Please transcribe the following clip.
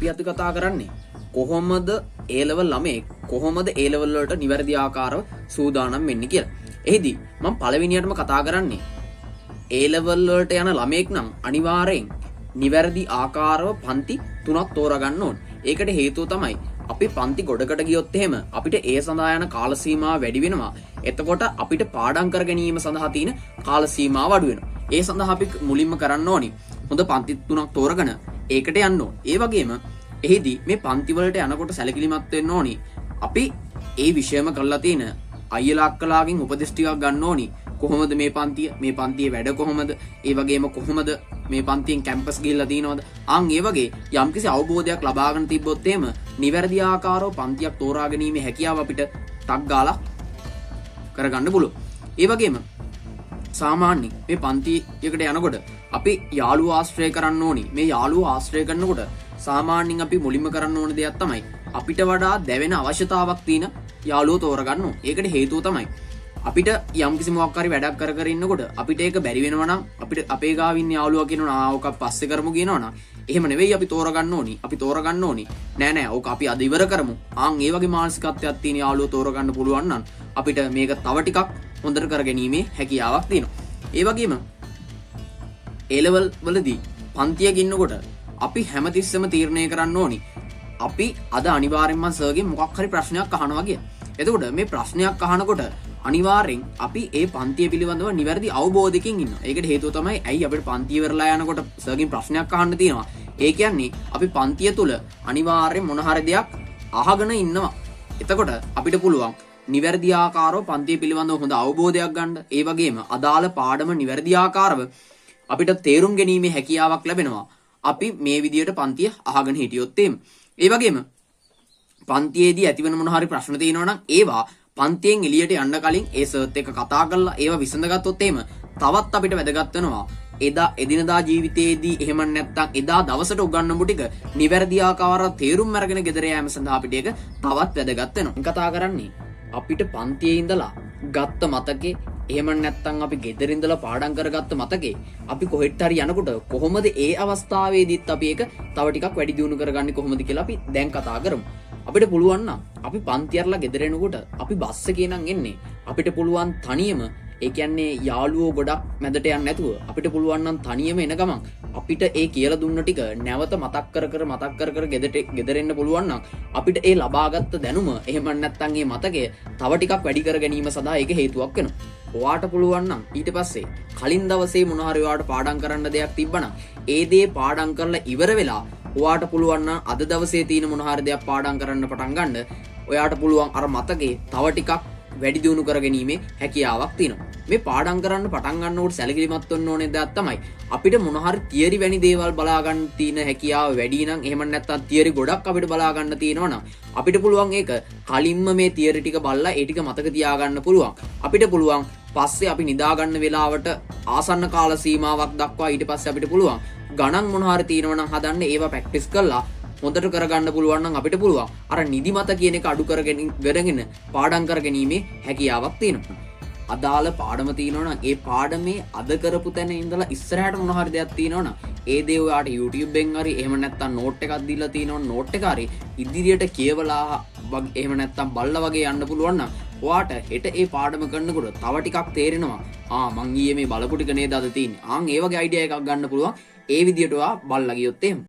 අපි අද කතා කරන්නේ කොහොමද A level ළමෙක් කොහොමද A level වලට නිවැරදි ආකාරව සූදානම් වෙන්නේ කියලා. එහිදී මම පළවෙනියටම කතා කරන්නේ A level වලට යන ළමෙක් නම් අනිවාර්යෙන් නිවැරදි ආකාරව පන්ති 3ක් තෝරගන්න ඕනේ. ඒකට හේතුව තමයි අපි පන්ති ගොඩකට ගියොත් එහෙම අපිට ඒ සඳහා යන කාල සීමාව වැඩි වෙනවා. එතකොට අපිට පාඩම් කර ගැනීම සඳහා තියෙන කාල සීමාව අඩු වෙනවා. ඒ සඳහා අපි මුලින්ම කරන්න ඕනි හොඳ පන්ති 3ක් තෝරගෙන ඒකට යන්න ඕනේ. ඒ වගේම එහිදී මේ පන්ති වලට යනකොට සැලකිලිමත් වෙන්න ඕනි. අපි ඒ විෂයම කරලා තියෙන අයියලා අක්කලාගෙන් උපදෙස් ටිකක් ගන්න ඕනි. කොහොමද මේ පන්තියේ වැඩ කොහොමද? ඒ වගේම කොහොමද මේ පන්තියෙන් කැම්පස් ගිහිල්ලා තියනවද? ඒ වගේ යම්කිසි අවබෝධයක් ලබාගෙන තිබ්බොත් එහෙම නිවැරදි ආකාරව පන්තියක් තෝරා ගැනීමේ හැකියාව අපිට ටක් ගාලා කරගන්න පුළුවන්. ඒ වගේම සාමාන්‍යයෙන් මේ පන්තියකට යනකොට අපි යාළුවෝ ආශ්‍රය කරන්න ඕනි. මේ යාළුවෝ ආශ්‍රය කරනකොට සාමාන්‍යයෙන් අපි මුලින්ම කරන්න ඕන දෙයක් තමයි අපිට වඩා දැවෙන අවශ්‍යතාවක් තියෙන යාළුවෝ තෝරගන්න ඕනේ. ඒකට හේතුව තමයි අපිට යම්කිසි මොකක් හරි වැඩක් කර ඉන්නකොට අපිට ඒක බැරි වෙනවා නම් අපිට අපේ ගාව ඉන්න යාළුවා කියනවා ඕක පස්සේ කරමු කියනවා නම් එහෙම නෙවෙයි අපි තෝරගන්න ඕනි. අපි තෝරගන්න ඕනි නෑ ඕක අපි අද ඉවර කරමු. ඒ වගේ මානසිකත්වයක් තියෙන යාළුවෝ තෝරගන්න පුළුවන් නම් අපිට මේක තව ටිකක් හොඳට කරගැනීමේ හැකියාවක් තියෙනවා. ඒ වගේම A level වලදී පන්තියක ඉන්නකොට අපි හැමතිස්සෙම තීරණය කරන්න ඕනි අපි අද අනිවාර්යෙන්ම සර්ගෙන් මොකක් හරි ප්‍රශ්නයක් අහනවා කියලා. එතකොට මේ ප්‍රශ්නයක් අහනකොට අනිවාර්යෙන් අපි ඒ පන්තිය පිළිබඳව නිවැරදි අවබෝධයකින් ඉන්නවා. ඒකට හේතුව තමයි ඇයි අපිට පන්තිය ඉවරලා යනකොට සර්ගෙන් ප්‍රශ්නයක් අහන්න තියෙනවා. ඒ කියන්නේ අපි පන්තිය තුල අනිවාර්යෙන් මොන හරි දෙයක් අහගෙන ඉන්නවා. එතකොට අපිට පුළුවන් නිවැරදි ආකාරව පන්තිය පිළිබඳව හොඳ අවබෝධයක් ගන්න. ඒ වගේම අදාළ පාඩම නිවැරදි ආකාරව අපිට තේරුම් ගැනීමේ හැකියාවක් ලැබෙනවා. අපි මේ විදියට පන්තිය අහගෙන හිටියොත් එහෙම. ඒ වගේම පන්තියේදී ඇතිවන මොන හරි ප්‍රශ්න තියෙනවා නම් ඒවා පන්තියෙන් එළියට යන්න කලින් ඒ සර්ත් එක්ක කතා කරලා ඒවා විසඳගත්තොත් එහෙම තවත් අපිට වැදගත් වෙනවා. එදිනදා ජීවිතයේදී එහෙම නැත්නම් එදා දවසට උගන්වපු ටික නිවැරදි ආකාරව තේරුම් අරගෙන ගෙදර යෑම සඳහා අපිට ඒක තවත් වැදගත් වෙනවා. කතා කරන්නේ අපිට පන්තියේ ඉඳලා ගත්ත මතකේ එහෙම නැත්නම් අපි ගෙදර ඉඳලා පාඩම් කරගත්ත මතකේ අපි කොහෙට හරි යනකොට කොහොමද ඒ අවස්ථාවේදීත් අපි ඒක තව ටිකක් වැඩි දියුණු කරගන්නේ කොහොමද කියලා අපි දැන් කතා කරමු. අපිට පුළුවන් නම් අපි පන්ති අරලා ගෙදර එනකොට අපි බස් එකේ නම් එන්නේ අපිට පුළුවන් තනියම ඒ කියන්නේ යාළුවෝ ගොඩක් මැදට යන්නේ නැතුව අපිට පුළුවන් නම් තනියම එන ගමන් අපිට ඒ කියලා දුන්න ටික නැවත මතක් කර ගෙදර එන්න පුළුවන් නම් අපිට ඒ ලබාගත් දැනුම එහෙම නැත්නම් ඒ මතකය තව ටිකක් වැඩි කර ගැනීම සඳහා ඒක හේතුවක් වෙනවා. ඔයාට පුළුවන් නම් ඊට පස්සේ කලින් දවසේ මොන හරි ඔයාට පාඩම් කරන්න දෙයක් තිබ්බනම් ඒ දේ පාඩම් කරලා ඉවර වෙලා ඔයාට පුළුවන් නම් අද දවසේ තියෙන මොන හරි දෙයක් පාඩම් කරන්න පටන් ගන්න ඔයාට පුළුවන් අර මතකේ තව ටිකක් වැඩි දියුණු කරගැනීමේ හැකියාවක් තියෙනවා. මේ පාඩම් කරන්න පටන් ගන්නකොට සැලකිලිමත් වෙන්න ඕනේ දෙයක් තමයි අපිට මොන හරි තියරි වැනි දේවල් බලා ගන්න තියෙන හැකියාව වැඩි නම් එහෙම නැත්නම් තියරි ගොඩක් අපිට බලා ගන්න තියෙනවා නම් අපිට පුළුවන් ඒක කලින්ම මේ තියරි ටික බලලා ඒ ටික මතක තියාගන්න පුළුවන්. අපිට පුළුවන් පස්සේ අපි නිදා ගන්න වෙලාවට ආසන්න කාල සීමාවක් දක්වා ඊට පස්සේ අපිට පුළුවන් ගණන් මොන හරි තියෙනවා නම් හදන්න ඒවා ප්‍රැක්ටිස් කරලා හොඳට කරගන්න පුළුවන් නම් අපිට පුළුවන් අර නිදිමත කියන එක අඩු කරගෙන පාඩම් කරගැනීමේ හැකියාවක් තියෙනවා. අදාළ පාඩම තියෙනවා නම් ඒ පාඩමේ අද කරපු තැන ඉඳලා ඉස්සරහට මොන හරි දෙයක් තියෙනවා නම් ඒ දේ ඔයාට YouTube එකෙන් හරි එහෙම නැත්නම් නෝට් එකක් දීලා තියෙනවා නෝට් එක හරි ඉදිරියට කියවලා එහෙම නැත්නම් බලලා වගේ යන්න පුළුවන් නම් ඔයාට හෙට ඒ පාඩම කරනකොට තව ටිකක් තේරෙනවා මං ඊයේ මේ බලපු ටික නේද අද තියෙන්නේ. ඒ වගේ අයිඩියා එකක් ගන්න පුළුවන් ඒ විදියට ඔයා බලලා ගියොත් එහෙම